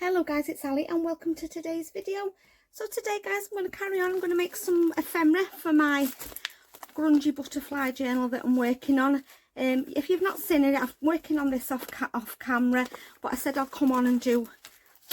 Hello guys, it's Ali and welcome to today's video. So today guys, I'm going to carry on. I'm going to make some ephemera for my grungy butterfly journal that I'm working on. If you've not seen it, I'm working on this off camera, but I said I'll come on and do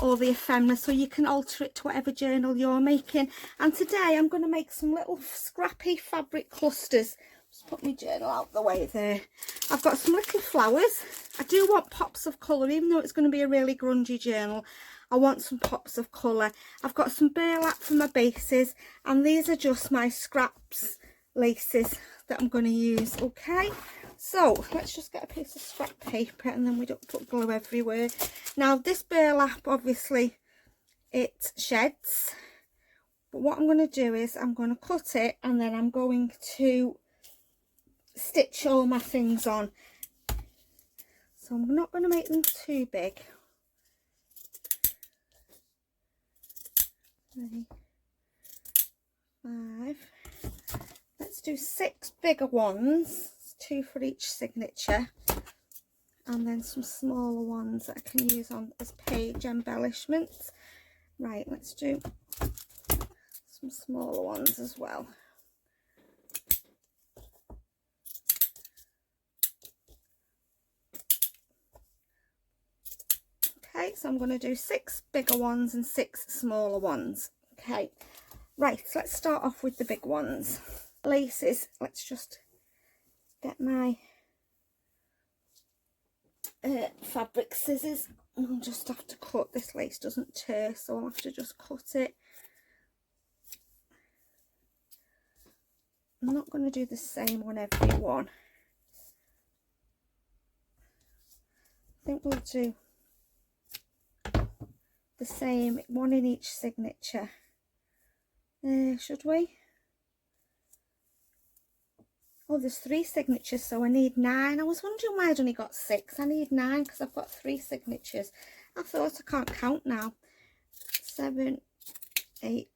all the ephemera so you can alter it to whatever journal you're making. And today I'm going to make some little scrappy fabric clusters. Just put my journal out the way there. I've got some little flowers. I do want pops of colour, even though it's going to be a really grungy journal. I want some pops of colour. I've got some burlap for my bases, and these are just my scraps laces that I'm going to use. Okay, so let's just get a piece of scrap paper, and then we don't put glue everywhere. Now this burlap, obviously it sheds, but what I'm going to do is I'm going to cut it, and then I'm going to stitch all my things on. So I'm not going to make them too big. 3, 5. Let's do 6 bigger ones, 2 for each signature, and then some smaller ones that I can use on as page embellishments. Right, let's do some smaller ones as well. Okay, so I'm going to do 6 bigger ones and 6 smaller ones. Okay, right, so let's start off with the big ones. Laces, let's just get my fabric scissors. I'll just have to cut. This lace doesn't tear, so I'll have to just cut it. I'm not going to do the same on every one. I think we'll do the same, one in each signature. Should we? Oh, there's 3 signatures, so I need 9. I was wondering why I'd only got 6. I need 9 because I've got 3 signatures. I thought I can't count now. 7, 8,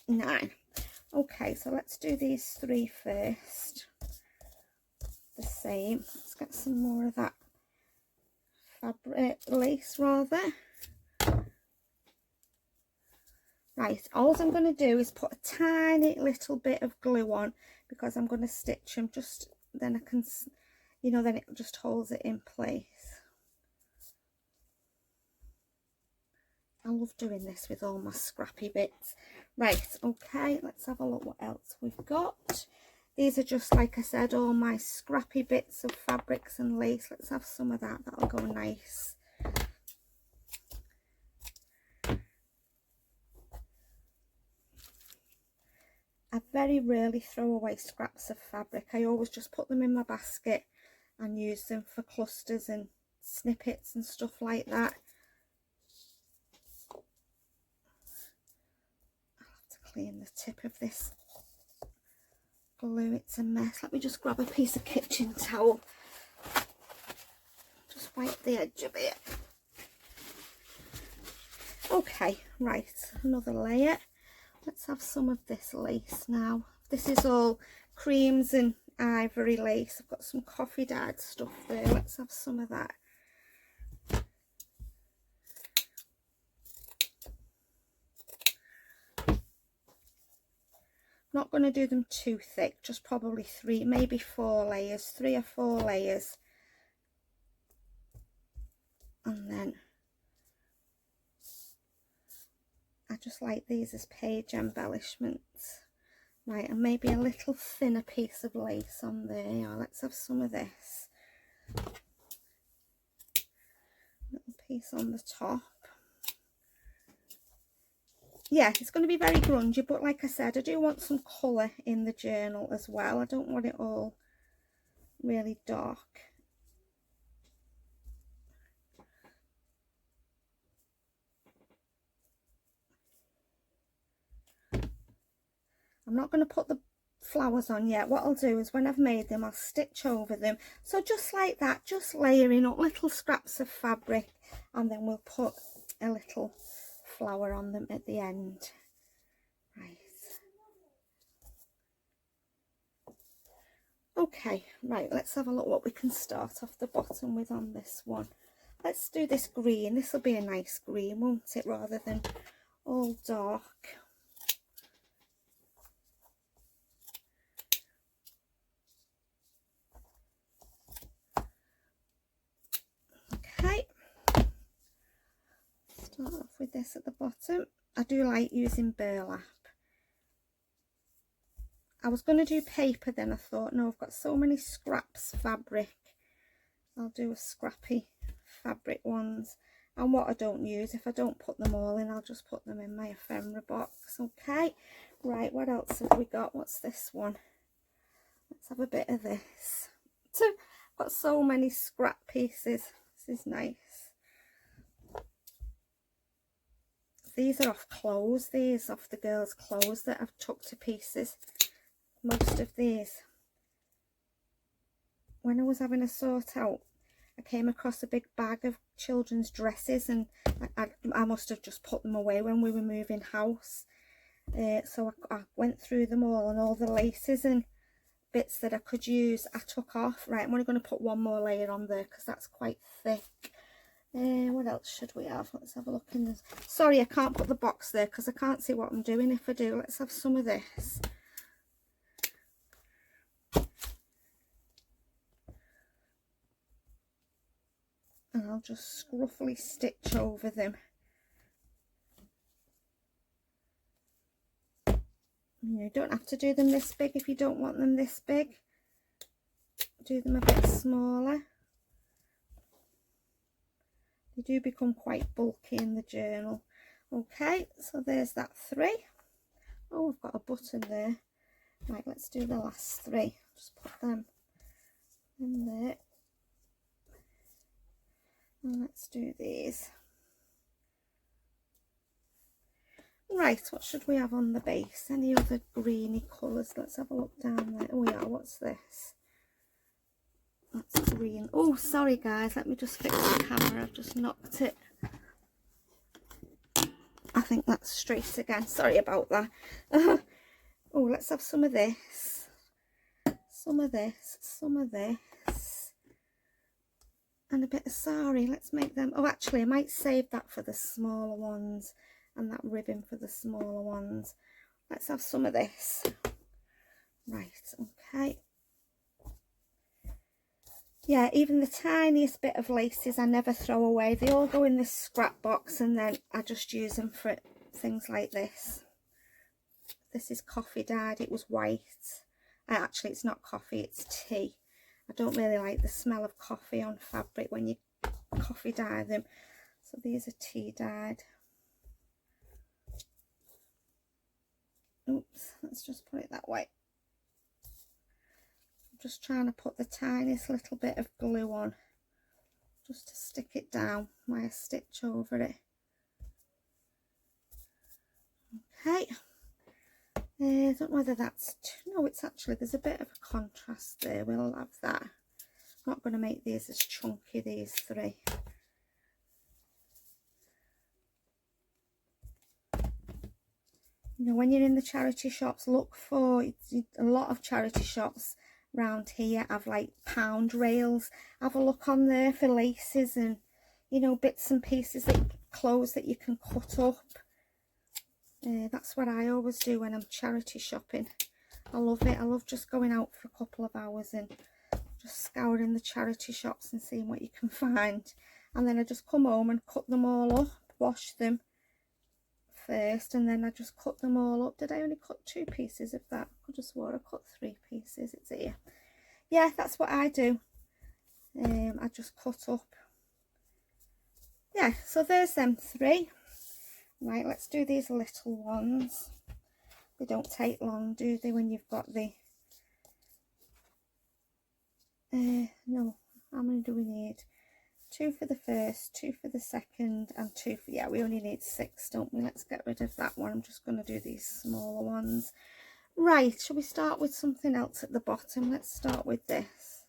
9. Okay, so let's do these 3 first. The same. Let's get some more of that fabric lace rather. Right, all I'm going to do is put a tiny little bit of glue on because I'm going to stitch them. Just then I can, you know, then it just holds it in place. I love doing this with all my scrappy bits. Right, okay, let's have a look what else we've got. These are just, like I said, all my scrappy bits of fabrics and lace. Let's have some of that. That'll go nice. I very rarely throw away scraps of fabric. I always just put them in my basket and use them for clusters and snippets and stuff like that. I'll have to clean the tip of this glue. It's a mess. Let me just grab a piece of kitchen towel. Just wipe the edge of it. Okay, right, another layer. Let's have some of this lace now. This is all creams and ivory lace. I've got some coffee dyed stuff there. Let's have some of that. Not going to do them too thick, just probably 3, maybe 4 layers, 3 or 4 layers. And then I just like these as page embellishments. Right, and maybe a little thinner piece of lace on there. Oh, let's have some of this. Little piece on the top. Yeah, it's going to be very grungy, but like I said, I do want some colour in the journal as well. I don't want it all really dark. I'm not going to put the flowers on yet. What I'll do is when I've made them, I'll stitch over them. So just like that, just layering up little scraps of fabric, and then we'll put a little flower on them at the end. Right. Okay, right, let's have a look what we can start off the bottom with on this one. let's do this green. This will be a nice green, won't it, rather than all dark. Okay, start off with this at the bottom. I do like using burlap. I was going to do paper, then I thought, no, I've got so many scraps fabric. I'll do a scrappy fabric ones. And what I don't use, if I don't put them all in, I'll just put them in my ephemera box. Okay, right, what else have we got? What's this one? Let's have a bit of this. So, I've got so many scrap pieces. This is nice. These are off clothes, these off the girls' clothes that I've tucked to pieces. Most of these. When I was having a sort out, I came across a big bag of children's dresses, and I must have just put them away when we were moving house. So I went through them all the laces and bits that I could use I took off. Right, I'm only going to put one more layer on there because that's quite thick. What else should we have? Let's have a look in this. Sorry, I can't put the box there because I can't see what I'm doing if I do. Let's have some of this. And I'll just scruffily stitch over them. You don't have to do them this big if you don't want them this big. Do them a bit smaller. They do become quite bulky in the journal. Okay, so there's that 3. Oh, I've got a button there. Right, let's do the last 3. Just put them in there. And let's do these. Right, what should we have on the base? Any other greeny colours? Let's have a look down there. Oh yeah, what's this? That's green. Oh, sorry guys, let me just fix the camera. I've just knocked it. I think that's straight again. Sorry about that. Oh, let's have some of this. Some of this. Some of this. And a bit of sari. Let's make them. Oh, actually, I might save that for the smaller ones, and that ribbon for the smaller ones. Let's have some of this. Right, okay. Yeah, even the tiniest bit of laces I never throw away. They all go in this scrap box, and then I just use them for things like this. This is coffee dyed. It was white. Actually, it's not coffee, it's tea. I don't really like the smell of coffee on fabric when you coffee dye them. So these are tea dyed. Oops, let's just put it that way. I'm just trying to put the tiniest little bit of glue on, just to stick it down while I stitch over it. Okay. I don't know whether that's, no, it's actually, there's a bit of a contrast there. We'll have that. I'm not going to make these as chunky, these 3. You know, when you're in the charity shops, look for, a lot of charity shops around here have like pound rails. Have a look on there for laces and, you know, bits and pieces, that clothes that you can cut up. That's what I always do when I'm charity shopping. I love it. I love just going out for a couple of hours and just scouring the charity shops and seeing what you can find. And then I just come home and cut them all up, wash them first, and then I just cut them all up. Did I only cut 2 pieces of that? I could have swore I cut 3 pieces. It's here. Yeah, that's what I do. I just cut up. Yeah, so there's them 3. Right, let's do these little ones. They don't take long, do they, when you've got the... no, how many do we need? 2 for the first, 2 for the second, and 2 for... Yeah, we only need 6, don't we? Let's get rid of that one. I'm just going to do these smaller ones. Right, shall we start with something else at the bottom? Let's start with this.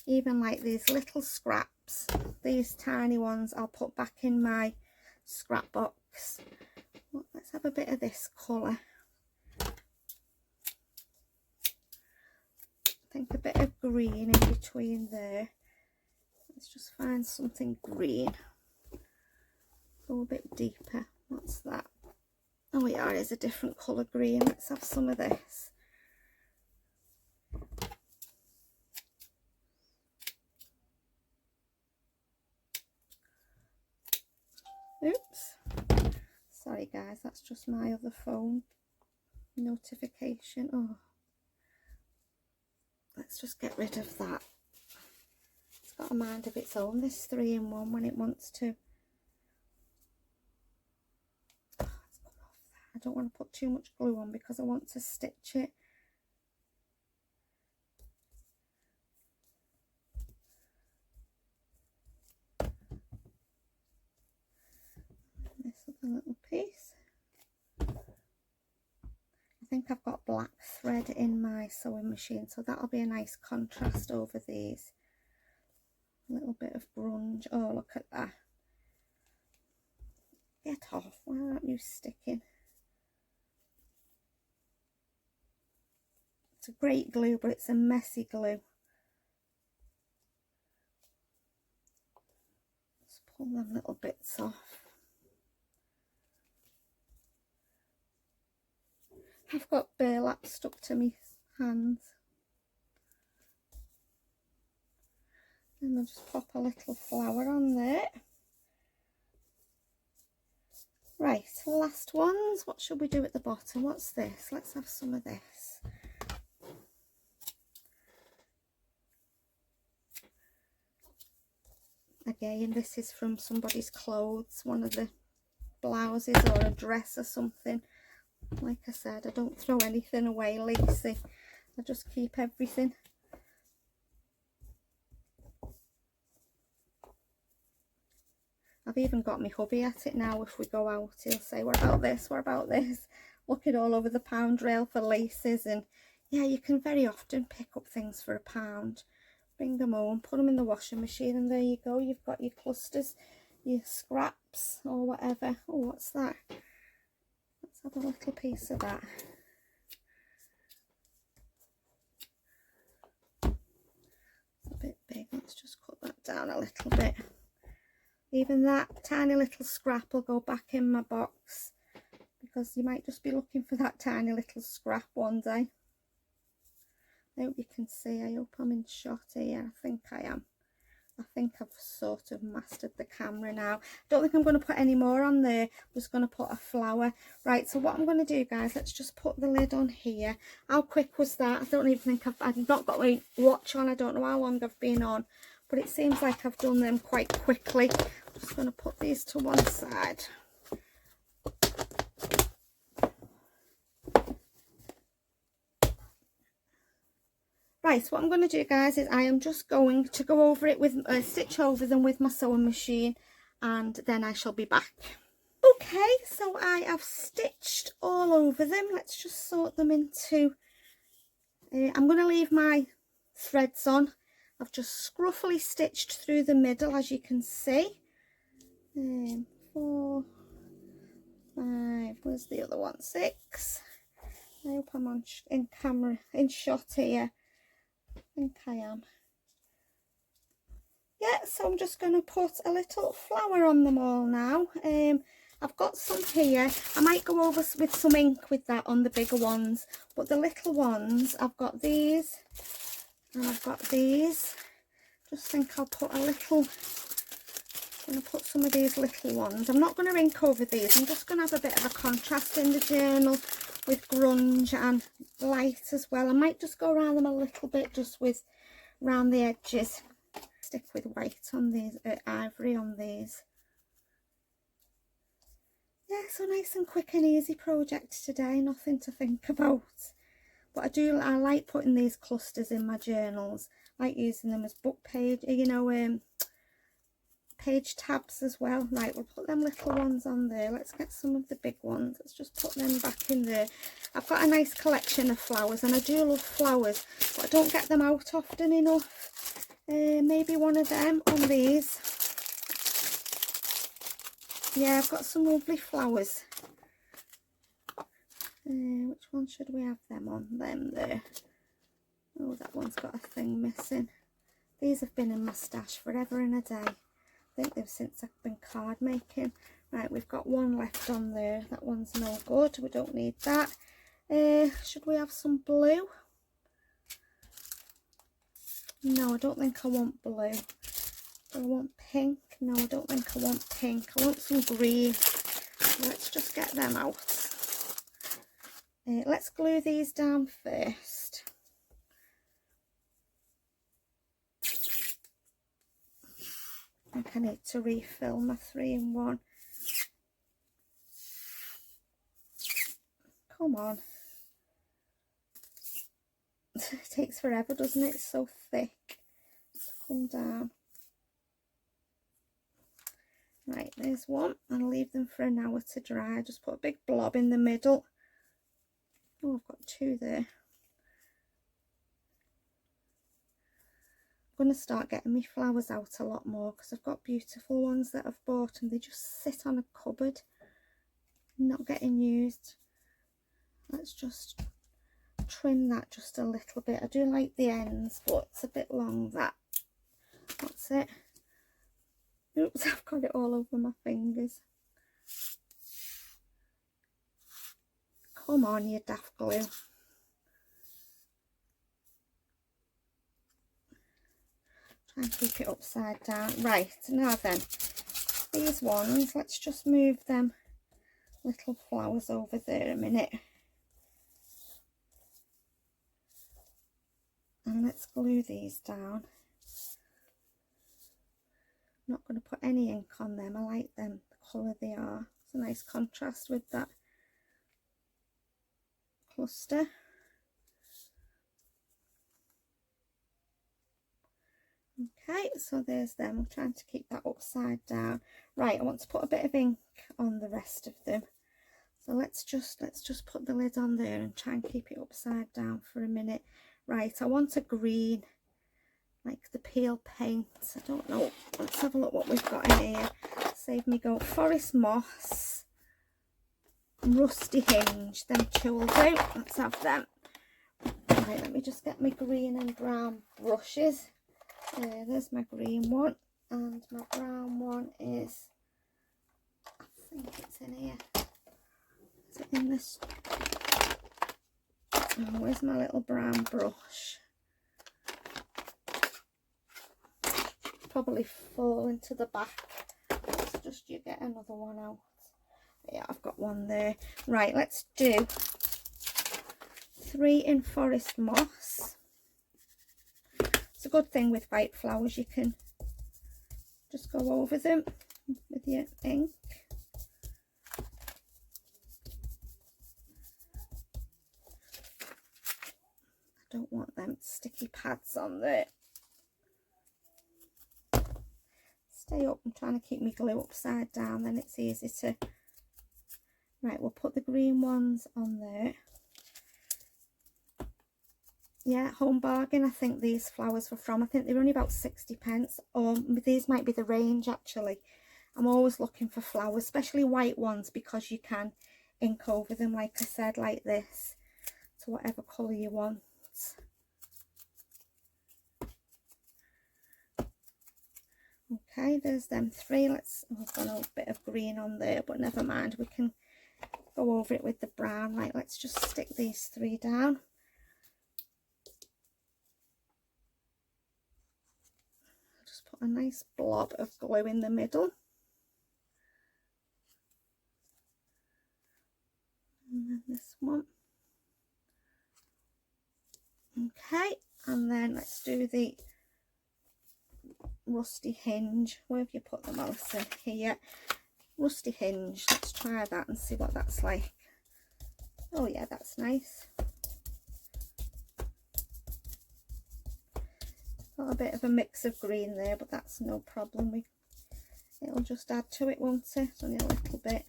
Even like these little scraps, these tiny ones, I'll put back in my scrap box. Well, let's Let's have a bit of this colour. I think a bit of green in between there. Let's just find something green. Go a bit deeper. What's that? Oh yeah, it is a different colour green. Let's have some of this. Oops. Sorry guys, that's just my other phone notification. Oh. Let's just get rid of that. It's got a mind of its own, this 3-in-1, when it wants to. Oh, let's come off that. I don't want to put too much glue on because I want to stitch it. This other little piece. I think I've got black thread in my sewing machine, so that'll be a nice contrast over these. A little bit of grunge. Oh, look at that. Get off. Why aren't you sticking? It's a great glue, but it's a messy glue. Let's pull them little bits off. I've got burlap stuck to my hands. And I'll just pop a little flower on there. Right, last ones. What should we do at the bottom? What's this? Let's have some of this. Again, this is from somebody's clothes, one of the blouses or a dress or something. Like I said, I don't throw anything away, Lacey. I just keep everything. I've even got my hubby at it now. If we go out, he'll say, what about this? What about this? Looking all over the pound rail for laces. And yeah, you can very often pick up things for £1. Bring them home, put them in the washing machine, and there you go. You've got your clusters, your scraps or whatever. Oh, what's that? Let's have a little piece of that. It's a bit big. Let's just cut that down a little bit. Even that tiny little scrap will go back in my box, because you might just be looking for that tiny little scrap one day. I hope you can see. I hope I'm in shot here. I think I am. I think I've sort of mastered the camera now. I don't think I'm going to put any more on there. I'm just going to put a flower. Right, so what I'm going to do, guys, let's just put the lid on here. How quick was that? I don't even think I've not got my watch on. I don't know how long I've been on, but it seems like I've done them quite quickly. I'm just going to put these to one side. Right, so what I'm going to do, guys, is I am just going to go over it with stitch over them with my sewing machine, and then I shall be back. Okay, so I have stitched all over them. Let's just sort them into I'm going to leave my threads on. I've just scruffily stitched through the middle, as you can see. 4, 5, where's the other one? 6. I hope I'm on in camera, in shot here. I think I am. Yeah, so I'm just going to put a little flower on them all now. I've got some here. I might go over with some ink with that on the bigger ones, but the little ones, I've got these and I've got these. Just think I'll put a little, I'm going to put some of these little ones. I'm not going to ink over these. I'm just going to have a bit of a contrast in the journal with grunge and light as well. I might just go around them a little bit, just with round the edges. Stick with white on these, ivory on these. Yeah, so nice and quick and easy project today, nothing to think about. But I like putting these clusters in my journals. I like using them as book page, you know, page tabs as well. Right, we'll put them little ones on there. Let's get some of the big ones. Let's just put them back in there. I've got a nice collection of flowers, and I do love flowers, but I don't get them out often enough. Maybe one of them on these. Yeah, I've got some lovely flowers. Which one should we have them on? Them there. Oh, that one's got a thing missing. These have been in my stash forever and a day. I think they've since I've been card making. Right, we've got one left on there. That one's no good. We don't need that. Should we have some blue? No, I don't think I want blue. Do I want pink? No, I don't think I want pink. I want some green. Let's just get them out. Let's glue these down first. I think I need to refill my 3-in-1. Come on. It takes forever, doesn't it? It's so thick to come down. Right, there's one. I'll leave them for an hour to dry. Just put a big blob in the middle. Oh, I've got 2 there. I'm going to start getting my flowers out a lot more because I've got beautiful ones that I've bought and they just sit on a cupboard, not getting used. Let's just trim that just a little bit. I do like the ends, but it's a bit long, that. That's it. Oops, I've got it all over my fingers. Come on, you daft glue. Try and keep it upside down. Right, now then, these ones, let's just move them little flowers over there a minute. And let's glue these down. I'm not going to put any ink on them. I like them, the colour they are. It's a nice contrast with that cluster. Okay, so there's them. I'm trying to keep that upside down. Right, I want to put a bit of ink on the rest of them. So let's just put the lid on there and try and keep it upside down for a minute. Right, I want a green, like the peel paint. I don't know. Let's have a look what we've got in here. Save me go. Forest moss, rusty hinge. Them 2 will do. Let's have them. Right, let me just get my green and brown brushes. There's my green one, and my brown one is, I think it's in here. Is it in this? Oh, where's my little brown brush? Probably fall into the back. It's just you get another one out. Yeah, I've got one there. Right, let's do 3 in forest moss. It's a good thing with white flowers, you can just go over them with your ink. I don't want them sticky pads on there. Stay up. I'm trying to keep my glue upside down, then it's easy to... Right, we'll put the green ones on there. Yeah, Home Bargain, I think these flowers were from. I think they were only about 60p. Or these might be the range, actually. I'm always looking for flowers, especially white ones, because you can ink over them, like I said, like this, to whatever colour you want. Okay, there's them 3. Let's, oh, I've got a bit of green on there, but never mind, we can go over it with the brown. Right, let's just stick these 3 down. Just put a nice blob of glue in the middle. And then this one. Okay, and then let's do the rusty hinge. Where have you put them, Alison? Here. Rusty hinge. Let's try that and see what that's like. Oh yeah, that's nice. Got a bit of a mix of green there, but that's no problem. It'll just add to it, won't it? It's only a little bit.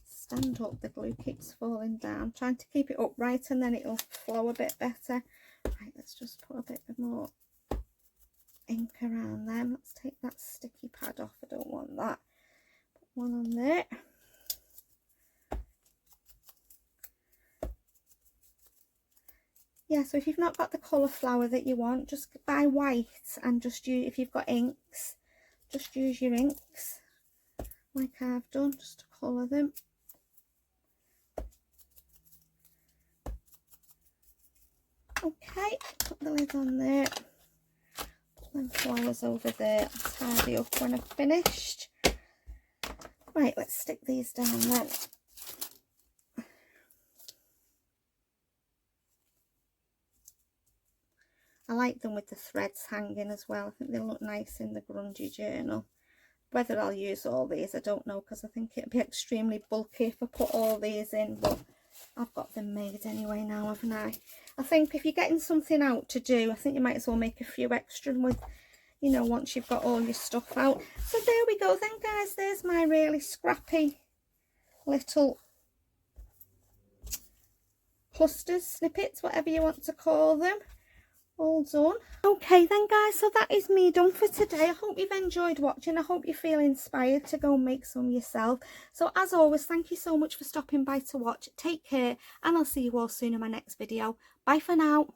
Stand up, the glue keeps falling down. I'm trying to keep it upright and then it'll flow a bit better. Right, let's just put a bit more ink around them. Let's take that sticky pad off. I don't want that. Put one on there. yeah, so if you've not got the colour flower that you want, just buy white and just use, if you've got inks, just use your inks like I've done, just to colour them. Okay, put the lid on there, put them flowers over there, I'll tidy up when I've finished. Right, let's stick these down then. I like them with the threads hanging as well. I think they look nice in the grungy journal. Whether I'll use all these, I don't know, because I think it'd be extremely bulky if I put all these in, but I've got them made anyway now, haven't I? I think if you're getting something out to do, I think you might as well make a few extra with, you know, once you've got all your stuff out. So there we go then, guys. There's my really scrappy little clusters, snippets, whatever you want to call them. All done. Okay then, guys, so that is me done for today. I hope you've enjoyed watching. I hope you feel inspired to go make some yourself. So as always, thank you so much for stopping by to watch. Take care, and I'll see you all soon in my next video. Bye for now.